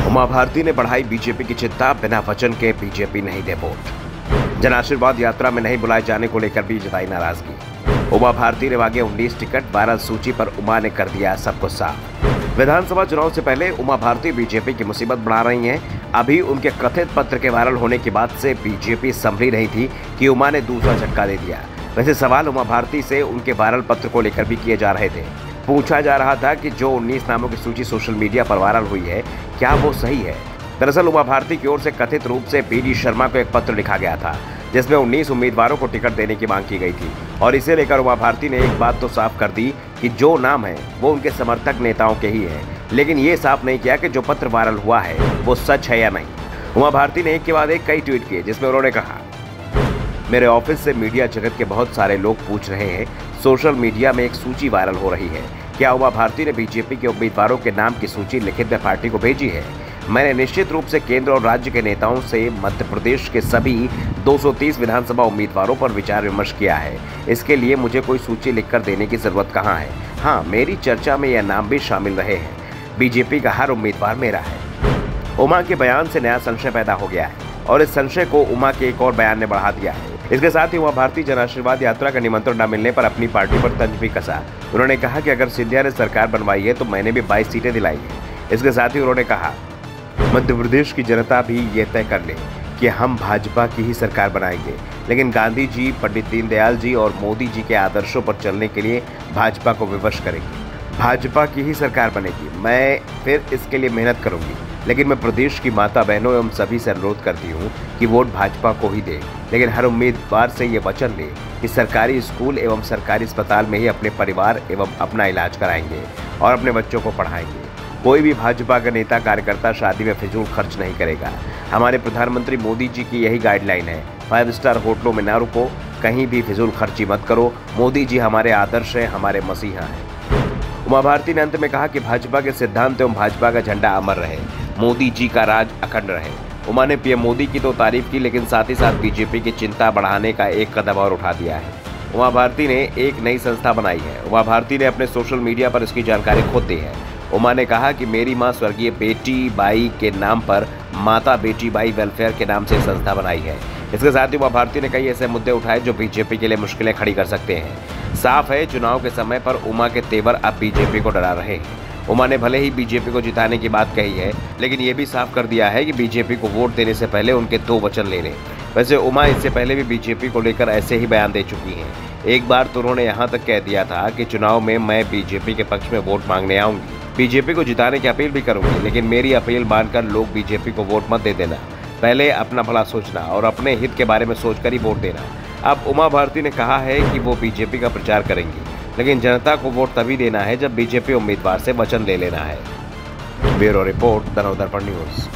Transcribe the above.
उमा भारती ने बढ़ाई बीजेपी की चिंता, बिना वचन के बीजेपी नहीं दे वोट। जन आशीर्वाद यात्रा में नहीं बुलाए जाने को लेकर भी जताई नाराजगी। उमा भारती ने मांगे 19 टिकट, वायरल सूची पर उमा ने कर दिया सबको साफ। विधानसभा चुनाव से पहले उमा भारती बीजेपी की मुसीबत बढ़ा रही हैं। अभी उनके कथित पत्र के वायरल होने के बाद से बीजेपी संभली नहीं थी कि उमा ने दूसरा झटका दे दिया। वैसे सवाल उमा भारती से उनके वायरल पत्र को लेकर भी किए जा रहे थे। पूछा जा रहा था कि जो 19 नामों की सूची सोशल मीडिया पर वायरल हुई है, क्या वो सही है। दरअसल उमा भारती की ओर से कथित रूप से बीडी शर्मा को एक पत्र लिखा गया था, जिसमें 19 उम्मीदवारों को टिकट देने की मांग की गई थी। और इसे लेकर उमा भारती ने एक बात तो साफ कर दी कि जो नाम है वो उनके समर्थक नेताओं के ही है, लेकिन ये साफ नहीं किया कि जो पत्र वायरल हुआ है वो सच है या नहीं। उमा भारती ने एक के बाद एक कई ट्वीट किए, जिसमें उन्होंने कहा, मेरे ऑफिस से मीडिया जगत के बहुत सारे लोग पूछ रहे हैं, सोशल मीडिया में एक सूची वायरल हो रही है, क्या उमा भारती ने बीजेपी के उम्मीदवारों के नाम की सूची लिखित में पार्टी को भेजी है? मैंने निश्चित रूप से केंद्र और राज्य के नेताओं से मध्य प्रदेश के सभी 230 विधानसभा उम्मीदवारों पर विचार विमर्श किया है। इसके लिए मुझे कोई सूची लिखकर देने की जरूरत कहाँ है। हाँ, मेरी चर्चा में यह नाम भी शामिल रहे हैं। बीजेपी का हर उम्मीदवार मेरा है। उमा के बयान से नया संशय पैदा हो गया है और इस संशय को उमा के एक और बयान ने बढ़ा दिया है। इसके साथ ही उमा भारती जन आशीर्वाद यात्रा का निमंत्रण न मिलने पर अपनी पार्टी पर तंज भी कसा। उन्होंने कहा कि अगर सिंधिया ने सरकार बनवाई है तो मैंने भी 22 सीटें दिलाई है। इसके साथ ही उन्होंने कहा, मध्य प्रदेश की जनता भी ये तय कर ले कि हम भाजपा की ही सरकार बनाएंगे, लेकिन गांधी जी, पंडित दीनदयाल जी और मोदी जी के आदर्शों पर चलने के लिए भाजपा को विवश करेंगे। भाजपा की ही सरकार बनेगी। मैं फिर इसके लिए मेहनत करूंगी, लेकिन मैं प्रदेश की माता बहनों एवं सभी से अनुरोध करती हूं कि वोट भाजपा को ही दें, लेकिन हर उम्मीदवार से ये वचन लें कि सरकारी स्कूल एवं सरकारी अस्पताल में ही अपने परिवार एवं अपना इलाज कराएंगे और अपने बच्चों को पढ़ाएंगे। कोई भी भाजपा का नेता कार्यकर्ता शादी में फिजूल खर्च नहीं करेगा। हमारे प्रधानमंत्री मोदी जी की यही गाइडलाइन है, 5 स्टार होटलों में न रुको, कहीं भी फिजूल खर्ची मत करो। मोदी जी हमारे आदर्श हैं, हमारे मसीहा हैं। उमा भारती ने अंत में कहा कि भाजपा के सिद्धांत एवं भाजपा का झंडा अमर रहे, मोदी जी का राज अखंड रहे। उमा ने पीएम मोदी की तो तारीफ की, लेकिन साथ ही साथ बीजेपी की चिंता बढ़ाने का एक कदम और उठा दिया है। उमा भारती ने एक नई संस्था बनाई है। उमा भारती ने अपने सोशल मीडिया पर इसकी जानकारी खुद दी है। उमा ने कहा कि मेरी मां स्वर्गीय बेटी बाई के नाम पर माता बेटी बाई वेलफेयर के नाम से एक संस्था बनाई है। इसके साथ ही उमा भारती ने कई ऐसे मुद्दे उठाए जो बीजेपी के लिए मुश्किलें खड़ी कर सकते हैं। साफ है, चुनाव के समय पर उमा के तेवर अब बीजेपी को डरा रहे हैं। उमा ने भले ही बीजेपी को जिताने की बात कही है, लेकिन ये भी साफ कर दिया है कि बीजेपी को वोट देने से पहले उनके 2 वचन ले लें। वैसे उमा इससे पहले भी बीजेपी को लेकर ऐसे ही बयान दे चुकी हैं। एक बार तो उन्होंने यहाँ तक कह दिया था कि चुनाव में मैं बीजेपी के पक्ष में वोट मांगने आऊंगी, बीजेपी को जिताने की अपील भी करूंगी, लेकिन मेरी अपील मानकर लोग बीजेपी को वोट मत दे देना। पहले अपना भला सोचना और अपने हित के बारे में सोचकर ही वोट देना। अब उमा भारती ने कहा है कि वो बीजेपी का प्रचार करेंगी, लेकिन जनता को वोट तभी देना है जब बीजेपी उम्मीदवार से वचन ले लेना है। ब्यूरो रिपोर्ट, दनोदर्पण न्यूज।